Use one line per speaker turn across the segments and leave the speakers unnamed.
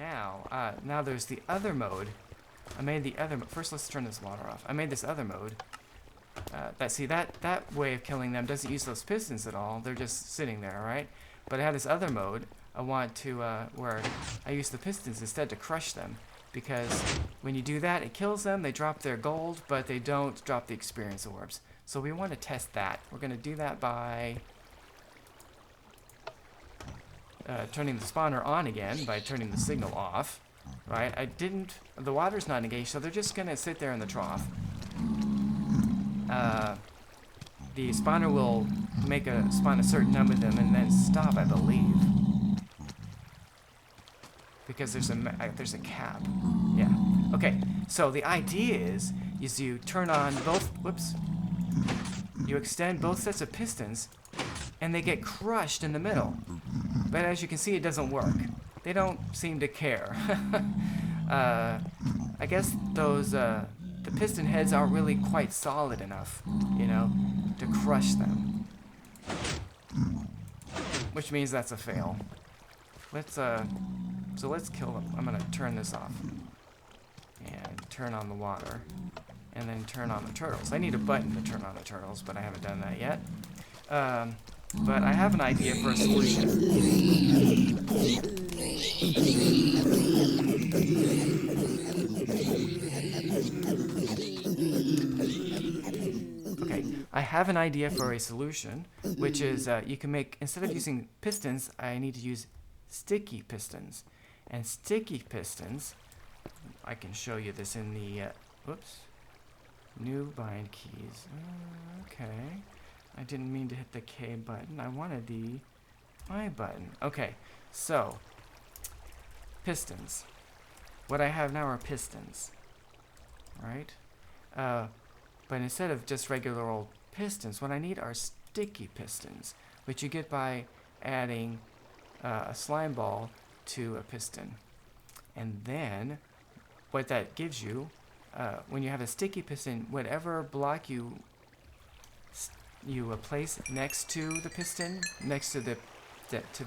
now there's the other mode. I made the other mode. First, let's turn this water off. I made this other mode. That way of killing them doesn't use those pistons at all. They're just sitting there, right? But I have this other mode. I want to where I use the pistons instead to crush them, because when you do that, it kills them. They drop their gold, but they don't drop the experience orbs. So we want to test that. We're going to do that by turning the spawner on again, by turning the signal off. Right? The water's not engaged, so they're just going to sit there in the trough. The spawner will spawn a certain number of them and then stop, I believe. Because there's a cap. Yeah. Okay. So the idea is you turn on both. Whoops. You extend both sets of pistons, and they get crushed in the middle. But as you can see, it doesn't work. They don't seem to care. I guess the piston heads aren't really quite solid enough, to crush them. Which means that's a fail. So let's kill them. I'm gonna turn this off. And turn on the water. And then turn on the turtles. I need a button to turn on the turtles, but I haven't done that yet. But I have an idea for a solution. Okay, I have an idea for a solution, which is you can make, instead of using pistons, I need to use sticky pistons. And sticky pistons, I can show you this in the, whoops, new bind keys. Okay, I didn't mean to hit the K button. I wanted the I button. Okay, so, pistons. What I have now are pistons, right? But instead of just regular old pistons, what I need are sticky pistons, which you get by adding a slime ball to a piston. And then what that gives you, when you have a sticky piston, whatever block you place next to the piston, next to the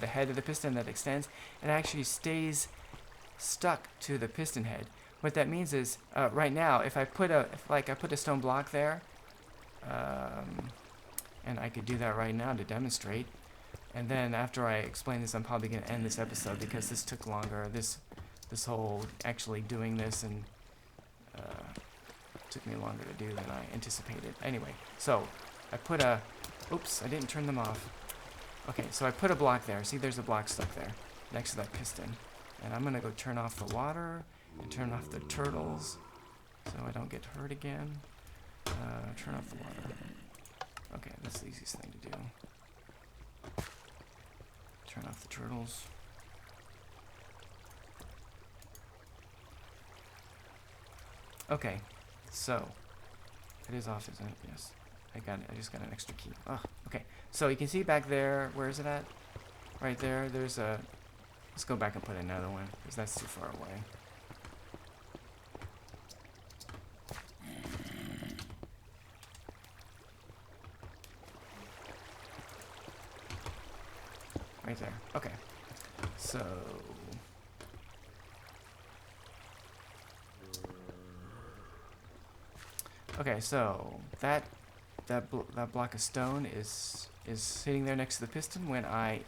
head of the piston that extends, it actually stays stuck to the piston head. What that means is, right now, if I put a stone block there, and I could do that right now to demonstrate. And then after I explain this, I'm probably going to end this episode because this took longer. This whole actually doing this and took me longer to do than I anticipated. Anyway, so I put a, oops, I didn't turn them off. Okay, so I put a block there. See, there's a block stuck there next to that piston. And I'm going to go turn off the water and turn off the turtles so I don't get hurt again. Turn off the water. Okay, that's the easiest thing to do. Turn off the turtles. Okay, so it is off, isn't it? Yes. I just got an extra key. Oh, okay. So you can see back there, where is it at? Right there, there's a, let's go back and put another one, because that's too far away. Right there. Okay. So okay, so that block of stone is sitting there next to the piston. When I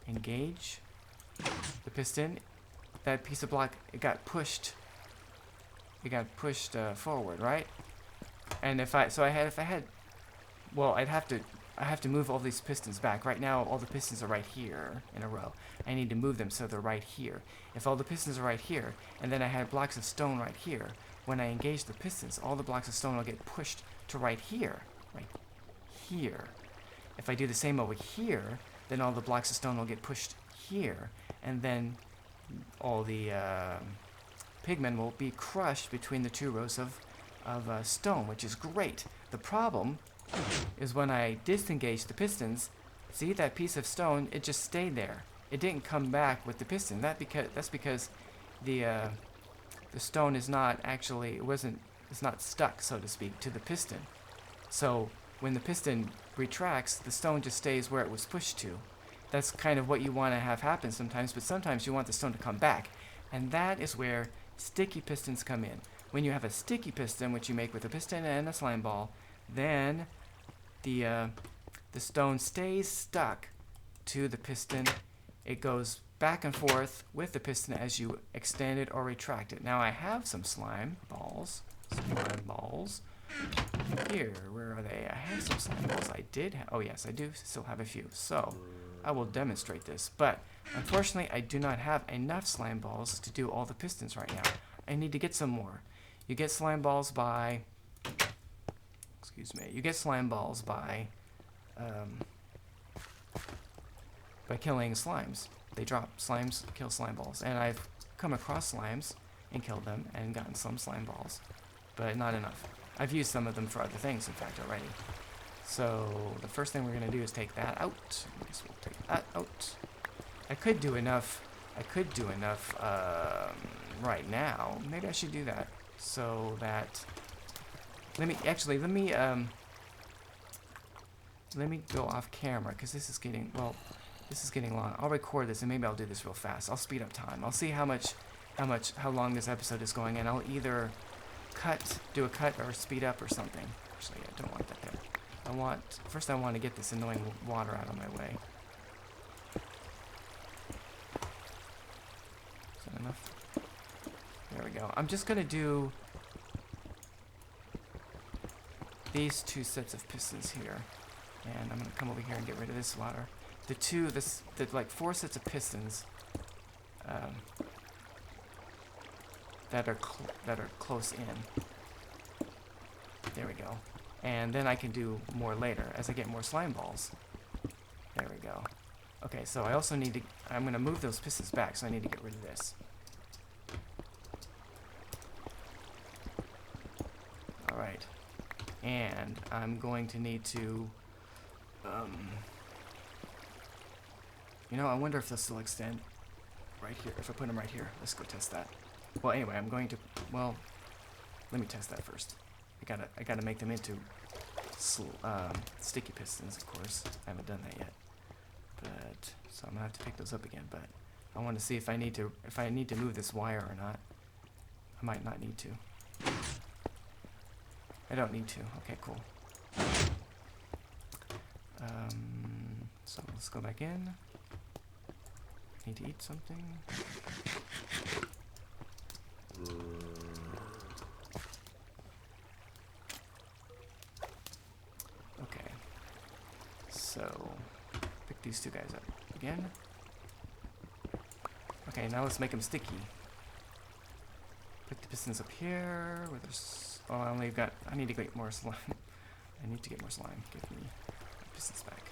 engage the piston, that piece of block, it got pushed forward, right? And if I had, well, I have to move all these pistons back. Right now, all the pistons are right here in a row. I need to move them so they're right here. If all the pistons are right here, and then I had blocks of stone right here, when I engage the pistons, all the blocks of stone will get pushed to right here. Right here. If I do the same over here, then all the blocks of stone will get pushed here, and then all the pigmen will be crushed between the two rows of stone, which is great. The problem is when I disengage the pistons, see that piece of stone, it just stayed there. It didn't come back with the piston. That's because the stone is not actually, it's not stuck, so to speak, to the piston. So when the piston retracts, the stone just stays where it was pushed to. that's kind of what you want to have happen sometimes, but sometimes you want the stone to come back. And that is where sticky pistons come in. When you have a sticky piston, which you make with a piston and a slime ball, then the stone stays stuck to the piston. It goes back and forth with the piston as you extend it or retract it. Now I have some slime balls. Here, where are they? I have some slime balls. I did oh yes, I do still have a few. So I will demonstrate this. But unfortunately, I do not have enough slime balls to do all the pistons right now. I need to get some more. You get slime balls by, you get slime balls by killing slimes. They drop slimes, kill slime balls. And I've come across slimes and killed them and gotten some slime balls, but not enough. I've used some of them for other things, in fact, already. So the first thing we're going to do is take that out. I guess we'll take that out. I could do enough right now. Maybe I should do that so that let me go off camera because this is getting long. I'll record this and maybe I'll do this real fast. I'll speed up time. I'll see how long this episode is going, and I'll either do a cut or speed up or something. Actually, I don't want that there. First I want to get this annoying water out of my way. Is that enough? There we go. I'm just gonna do these two sets of pistons here, and I'm gonna come over here and get rid of this water. The like 4 sets of pistons that are close in. There we go. And then I can do more later as I get more slime balls. There we go. Okay, so I also need to, I'm going to move those pistons back, so I need to get rid of this. Alright. And I'm going to need to, I wonder if they'll still extend right here, if I put them right here. Let's go test that. Well, anyway, let me test that first. I gotta make them into sticky pistons, of course. I haven't done that yet, but so I'm gonna have to pick those up again. But I want to see if I need to move this wire or not. I might not need to. I don't need to. Okay, cool. So let's go back in. Need to eat something. Okay, so pick these two guys up again. Okay, now let's make them sticky. Put the pistons up here where there's, I need to get more slime. I need to get more slime. Give me my pistons back.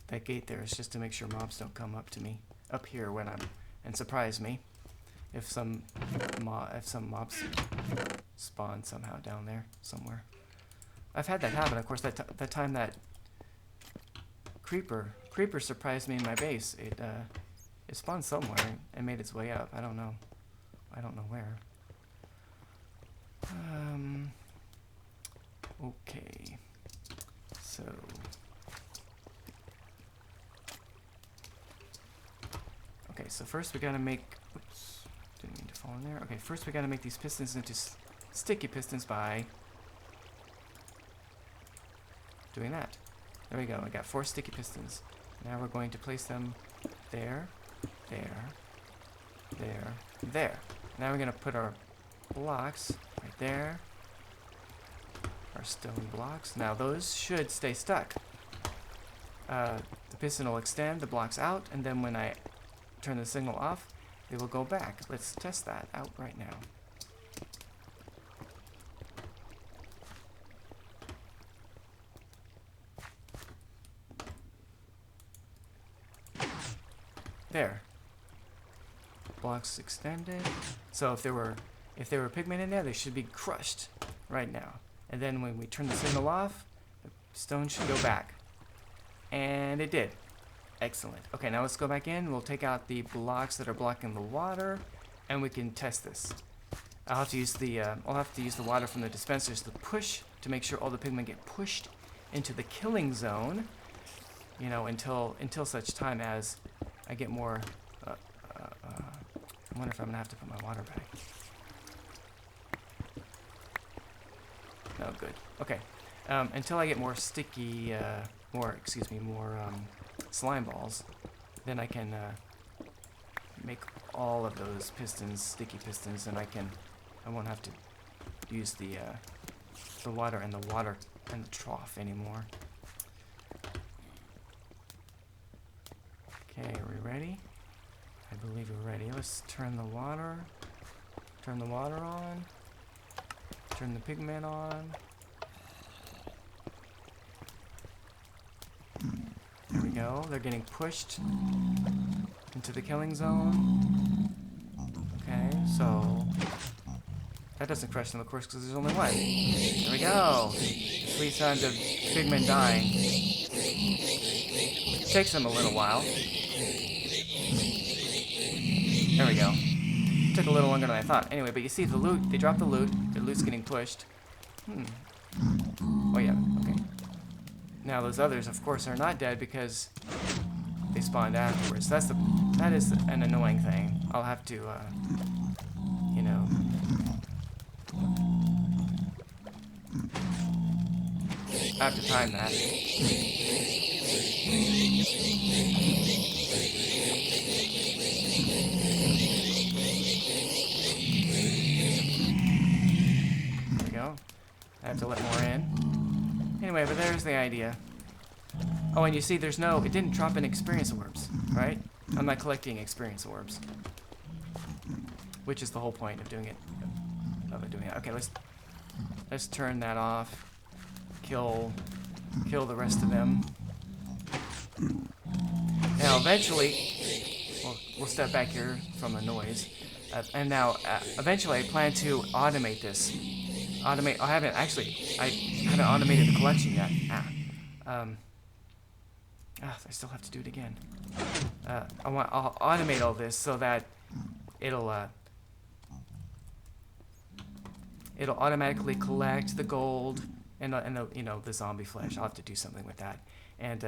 That gate there is just to make sure mobs don't come up to me up here when and surprise me if some mobs spawn somehow down there somewhere. I've had that happen. Of course, that time that creeper surprised me in my base. It spawned somewhere and made its way up. I don't know where. Okay, so. Okay, so first we gotta make, oops, didn't mean to fall in there. Okay, first we gotta make these pistons into sticky pistons by doing that. There we go, I got 4 sticky pistons. Now we're going to place them there, there, there, there. Now we're gonna put our blocks right there, our stone blocks. Now those should stay stuck. The piston will extend the blocks out, and then when I turn the signal off, they will go back. Let's test that out right now. There. Blocks extended. So if there were pigmen in there, they should be crushed right now. And then when we turn the signal off, the stone should go back. And it did. Excellent. Okay, now let's go back in. We'll take out the blocks that are blocking the water, and we can test this. I'll have to use the water from the dispensers to make sure all the pigmen get pushed into the killing zone. You know, until such time as I get more. I wonder if I'm gonna have to put my water back. No, good. Okay. Until I get more sticky, more slime balls, then I can make all of those pistons sticky pistons, and I won't have to use the water and the trough anymore. Okay, are we ready? I believe we're ready. Let's turn the water on. Turn the pigman on. There we go. They're getting pushed into the killing zone. Okay, so that doesn't crush them, of course, because there's only one. There we go. Sweet sound of pigmen dying. It takes them a little while. There we go. Took a little longer than I thought. Anyway, but you see the loot. They dropped the loot. The loot's getting pushed. Oh yeah. Okay. Now those others, of course, are not dead because they spawned afterwards. That is an annoying thing. I'll have to, you know. I have to time that. I have to let more in. Anyway, but there's the idea. Oh, and you see it didn't drop in experience orbs, right? I'm not collecting experience orbs. Which is the whole point of doing it. Okay, let's turn that off. Kill the rest of them. Now eventually, we'll step back here from the noise. And now, eventually I plan to automate this. I haven't automated the collection yet. I still have to do it again. I'll automate all this so that it'll automatically collect the gold and the zombie flesh. I'll have to do something with that, and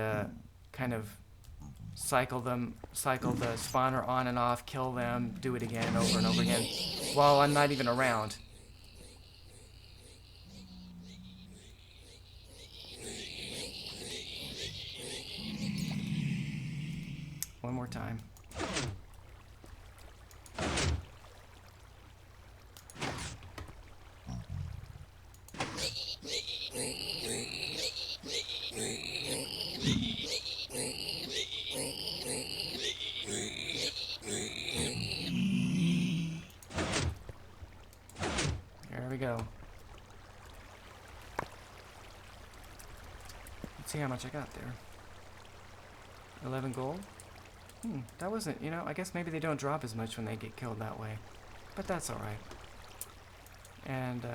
kind of cycle the spawner on and off, kill them, do it again over and over again, while I'm not even around. One more time. There we go. Let's see how much I got there. 11 gold. That wasn't, I guess maybe they don't drop as much when they get killed that way. But that's alright. And,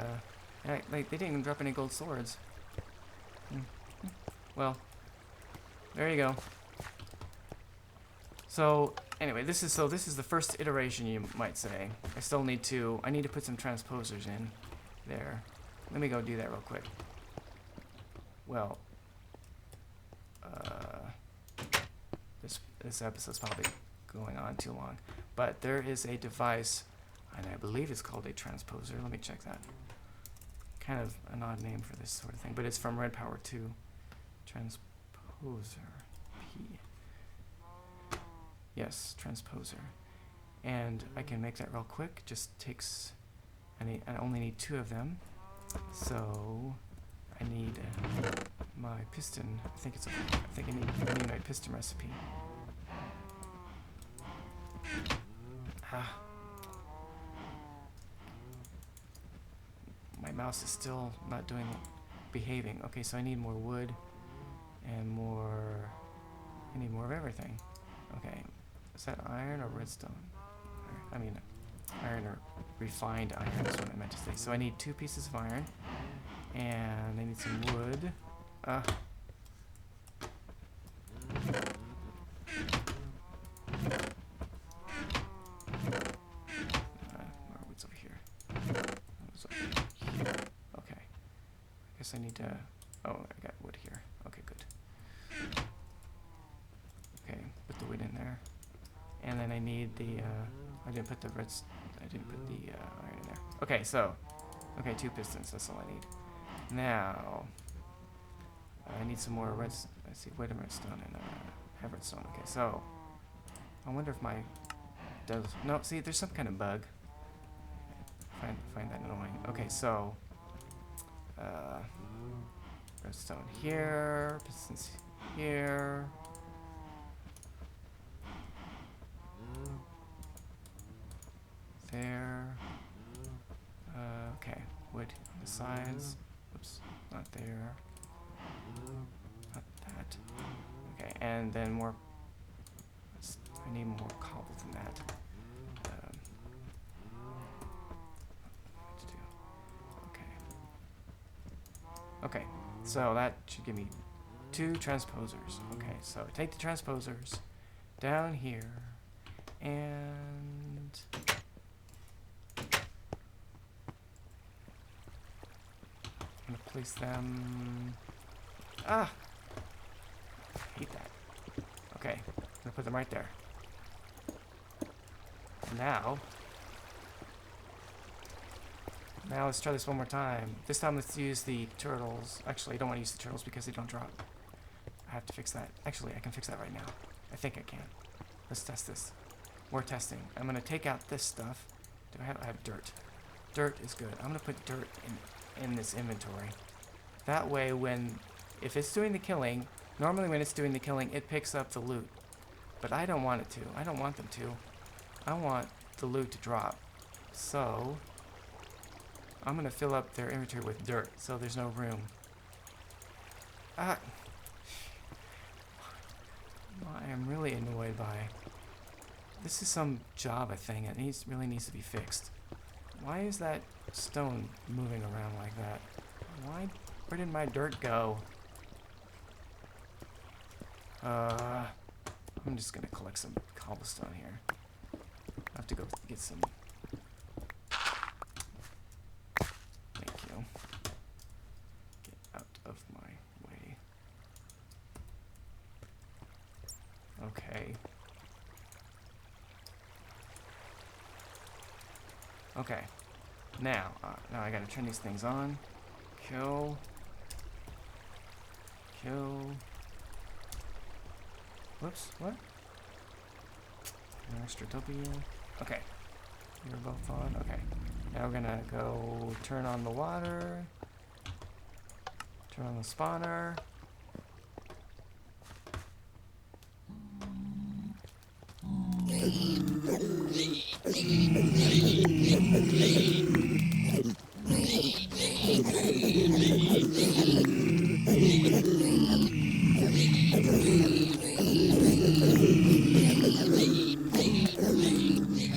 they didn't even drop any gold swords. Well, there you go. So, anyway, this is the first iteration, you might say. I need to put some transposers in there. Let me go do that real quick. Well, this episode's probably going on too long, but there is a device, and I believe it's called a transposer. Let me check that. Kind of an odd name for this sort of thing, but it's from Red Power 2. Transposer. P. Yes, transposer. And I can make that real quick. Just takes. I only need 2 of them. So I need my piston. I think I need my piston recipe. My mouse is still not behaving. Okay, so I need more wood and I need more of everything. Okay, is that iron or redstone? I mean, iron or refined iron is what I meant to say. So I need 2 pieces of iron, and I need some wood. guess I need to... Oh, I got wood here. Okay, good. Okay, put the wood in there. And then I need the... I didn't put the I didn't put the iron in there. Okay, so... Okay, 2 pistons. That's all I need. Now... I need some more redstone. I see wood and redstone and have redstone. Okay, so... I wonder if my... Does... No, see, there's some kind of bug. Find that annoying. Okay, so... redstone here, pistons here. There. Okay, wood on the sides. Oops, not there. Not that. Okay, and then more. I need more cobble than that. What to do? Okay. Okay, so that should give me 2 transposers. Okay, so take the transposers down here and I'm gonna place them. Ah! I hate that. Okay, I'm gonna put them right there. Now let's try this one more time. This time let's use the turtles. Actually, I don't want to use the turtles because they don't drop. I have to fix that. Actually, I can fix that right now. I think I can. Let's test this. More testing. I'm going to take out this stuff. I have dirt. Dirt is good. I'm going to put dirt in this inventory. That way if it's doing the killing, normally when it's doing the killing, it picks up the loot. But I don't want it to. I don't want them to. I want the loot to drop. So... I'm going to fill up their inventory with dirt, so there's no room. Ah! I am really annoyed by... This is some Java thing that really needs to be fixed. Why is that stone moving around like that? Where did my dirt go? I'm just going to collect some cobblestone here. I have to go get some... Okay. Okay. Now I gotta turn these things on. Kill. Whoops, what? An extra W. Okay. You're both on. Okay. Now we're gonna go turn on the water. Turn on the spawner.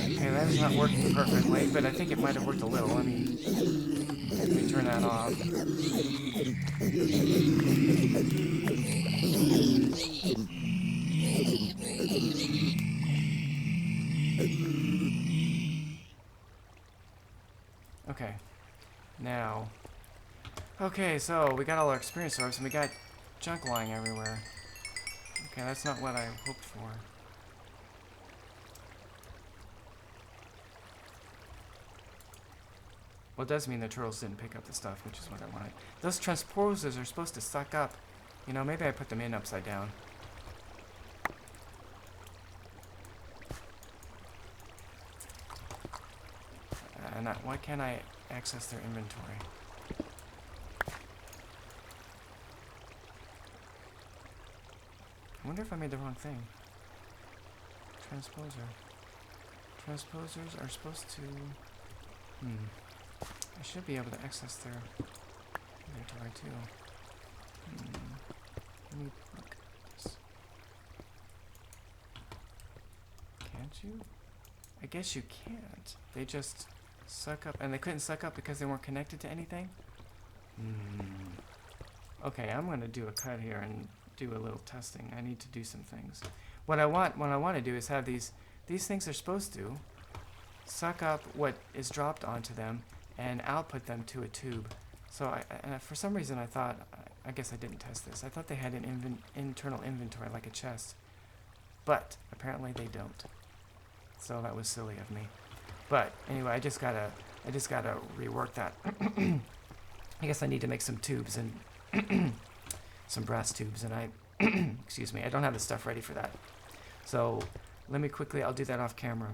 Okay, that is not working perfectly, but I think it might have worked a little. Let me turn that off. Okay, now, okay, so we got all our experience orbs and we got junk lying everywhere. Okay, that's not what I hoped for. Well, it does mean the turtles didn't pick up the stuff, which is what I wanted. Those transposers are supposed to suck up. You know, maybe I put them in upside down. Why can't I access their inventory? I wonder if I made the wrong thing. Transposer. Transposers are supposed to... I should be able to access their inventory too. Let me look at this. Can't you? I guess you can't. They just suck up, and they couldn't suck up because they weren't connected to anything? Okay, I'm gonna do a cut here and do a little testing. I need to do some things. What I want to do is have these things are supposed to suck up what is dropped onto them and output them to a tube. So for some reason I thought, I guess I didn't test this. I thought they had an internal inventory like a chest, but apparently they don't. So that was silly of me. But anyway, I just gotta rework that. I guess I need to make some tubes and some brass tubes, and I, excuse me, I don't have the stuff ready for that. So let me quickly, I'll do that off camera,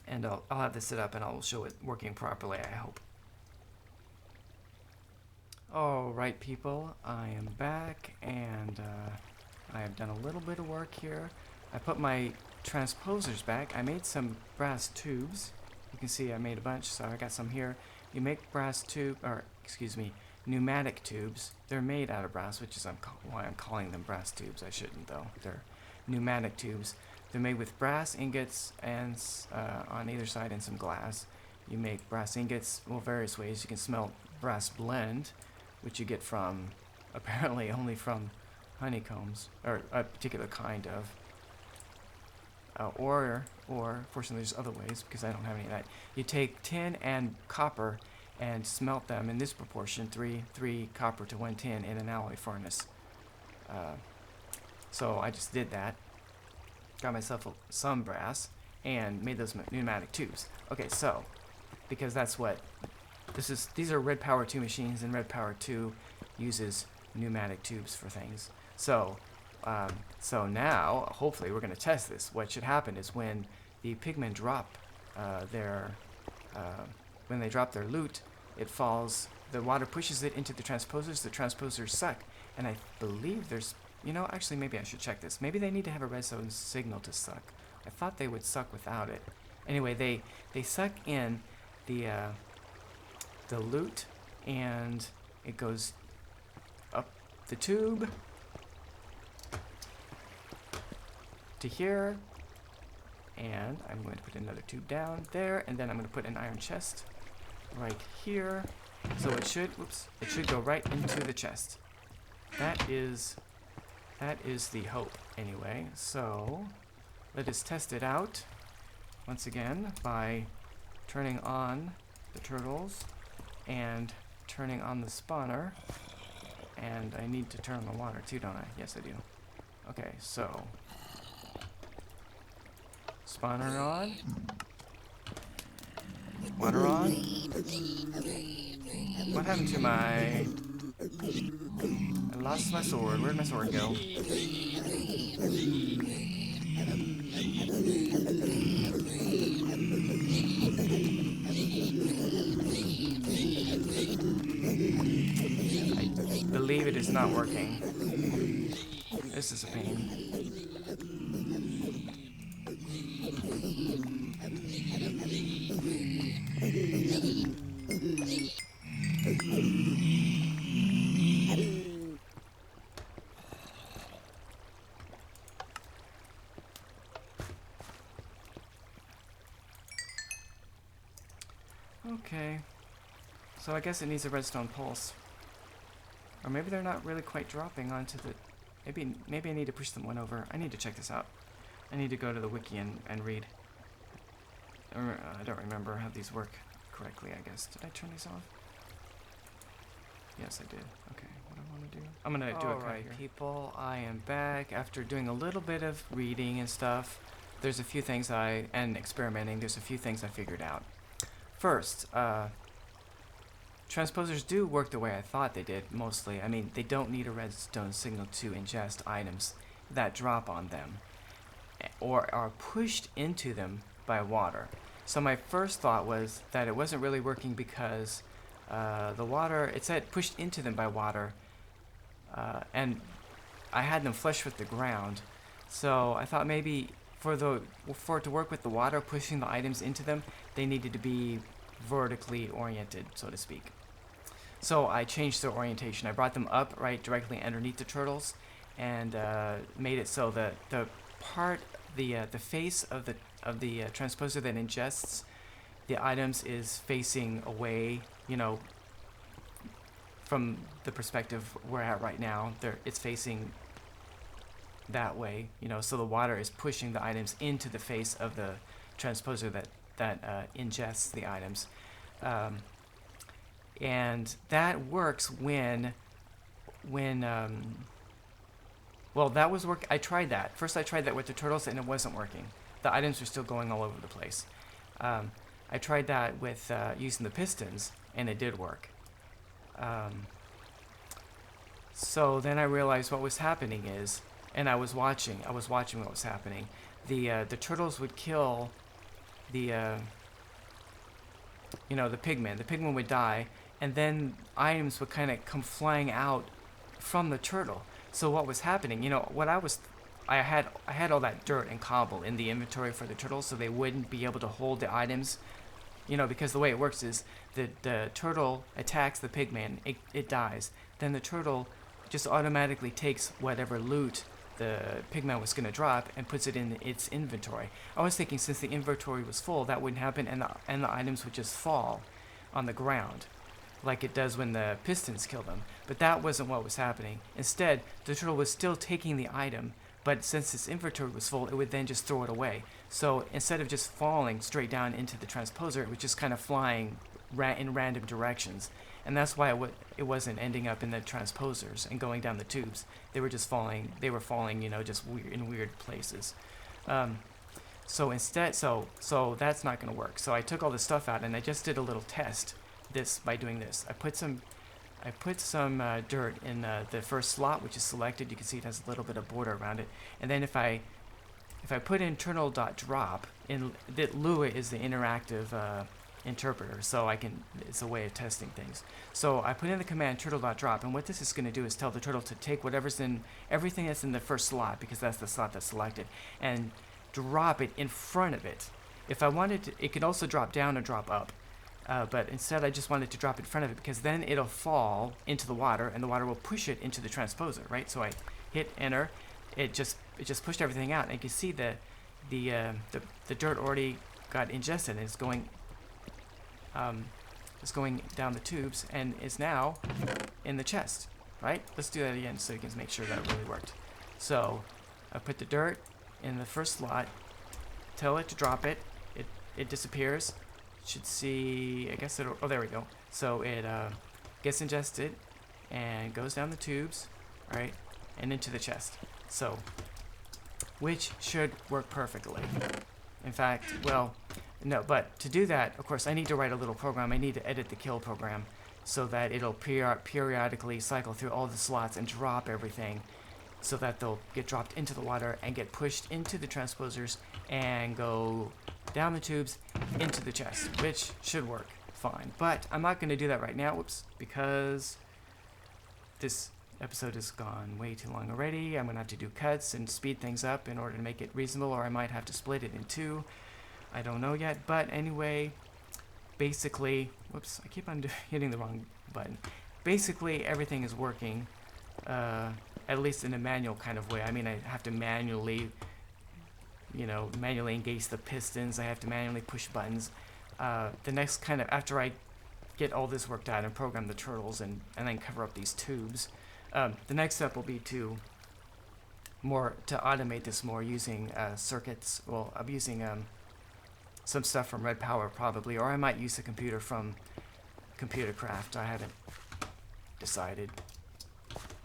and I'll have this set up and I'll show it working properly, I hope. All right, people, I am back, and I have done a little bit of work here. I put my transposers back. I made some brass tubes. You can see I made a bunch, so I got some here. You make brass tube, or excuse me, pneumatic tubes. They're made out of brass, which is why I'm calling them brass tubes. I shouldn't, though. They're pneumatic tubes. They're made with brass ingots and on either side, and some glass. You make brass ingots, well, various ways. You can smelt brass blend, which you get from, apparently only from honeycombs, or a particular kind of. Or fortunately there's other ways, because I don't have any of that. You take tin and copper and smelt them in this proportion, 3 copper to 1 tin in an alloy furnace. So I just did that, got myself some brass, and made those pneumatic tubes. Okay, so, because that's what, these are Red Power 2 machines, and Red Power 2 uses pneumatic tubes for things. So now, hopefully, we're going to test this. What should happen is when the pigmen drop when they drop their loot, it falls, the water pushes it into the transposers suck, and I believe there's, actually maybe I should check this. Maybe they need to have a redstone signal to suck. I thought they would suck without it. Anyway, they suck in the loot, and it goes up the tube to here, and I'm going to put another tube down there, and then I'm going to put an iron chest right here. So it should go right into the chest. That is the hope, anyway. So let us test it out once again by turning on the turtles and turning on the spawner. And I need to turn on the water too, don't I? Yes, I do. Okay, so spawner on, water on. What happened to I lost my sword. Where'd my sword go? I believe it is not working. This is a pain. Okay, so I guess it needs a redstone pulse. Or maybe they're not really quite dropping onto the... Maybe I need to push them one over. I need to check this out. I need to go to the wiki and read. I don't remember how these work correctly, I guess. Did I turn these off? Yes, I did. Okay, what do I want to do? I'm going to do it right here. People, I am back after doing a little bit of reading and stuff. There's a few things and experimenting, there's a few things I figured out. First, transposers do work the way I thought they did, mostly. I mean, they don't need a redstone signal to ingest items that drop on them or are pushed into them by water. So my first thought was that it wasn't really working because the water, it said pushed into them by water, and I had them flush with the ground. So I thought maybe for it to work with the water pushing the items into them, they needed to be vertically oriented, so to speak. So I changed their orientation. I brought them up right directly underneath the turtles, and made it so that the face of the transposer that ingests the items is facing away, from the perspective we're at right now. It's facing that way, so the water is pushing the items into the face of the transposer that ingests the items. And that works when well, that was work. I tried that. First I tried that with the turtles and it wasn't working. The items were still going all over the place. I tried that with using the pistons and it did work. So then I realized what was happening is, and I was watching what was happening. The turtles would kill the the pigman. The pigman would die, and then items would kind of come flying out from the turtle. So what was happening? I had all that dirt and cobble in the inventory for the turtles, so they wouldn't be able to hold the items. Because the way it works is the turtle attacks the pigman, it dies. Then the turtle just automatically takes whatever loot the pigman was going to drop and puts it in its inventory. I was thinking since the inventory was full, that wouldn't happen, and the items would just fall on the ground, like it does when the pistons kill them. But that wasn't what was happening. Instead, the turtle was still taking the item, but since its inventory was full, it would then just throw it away. So instead of just falling straight down into the transposer, it was just kind of flying in random directions. And that's why it wasn't ending up in the transposers and going down the tubes. They were just falling. They were falling, just in weird places. So instead, so that's not going to work. So I took all this stuff out and I just did a little test. By doing this, I put some dirt in the first slot, which is selected. You can see it has a little bit of border around it. And then if I put in internal.drop, that Lua is the interactive interpreter, so it's a way of testing things. So I put in the command turtle.drop, and what this is going to do is tell the turtle to take everything that's in the first slot, because that's the slot that's selected, and drop it in front of it. If I wanted to, it could also drop down or drop up. But instead I just wanted to drop it in front of it, because then it'll fall into the water and the water will push it into the transposer, right? So I hit enter, it just pushed everything out, and you can see the dirt already got ingested and it's going down the tubes and is now in the chest, right? Let's do that again so you can make sure that it really worked. So I put the dirt in the first slot, tell it to drop it, it disappears. Should see, I guess oh, there we go. So it gets ingested and goes down the tubes, right, and into the chest. So, which should work perfectly. In fact, well, no, but to do that, of course, I need to write a little program. I need to edit the kill program so that it'll periodically cycle through all the slots and drop everything, so that they'll get dropped into the water and get pushed into the transposers and go down the tubes into the chest, which should work fine. But I'm not going to do that right now, because this episode has gone way too long already. I'm going to have to do cuts and speed things up in order to make it reasonable, or I might have to split it in two. I don't know yet, but anyway, basically, whoops, I keep on hitting the wrong button. Basically, everything is working, at least in a manual kind of way. I mean, I have to manually engage the pistons. I have to manually push buttons. The next kind of, after I get all this worked out and program the turtles and then cover up these tubes, the next step will be to automate this more using circuits. Well, I'm using some stuff from Red Power probably, or I might use the computer from Computer Craft. I haven't decided.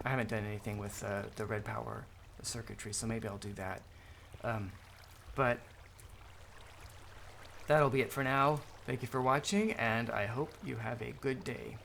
I haven't done anything with the Red Power circuitry, so maybe I'll do that. But that'll be it for now. Thank you for watching, and I hope you have a good day.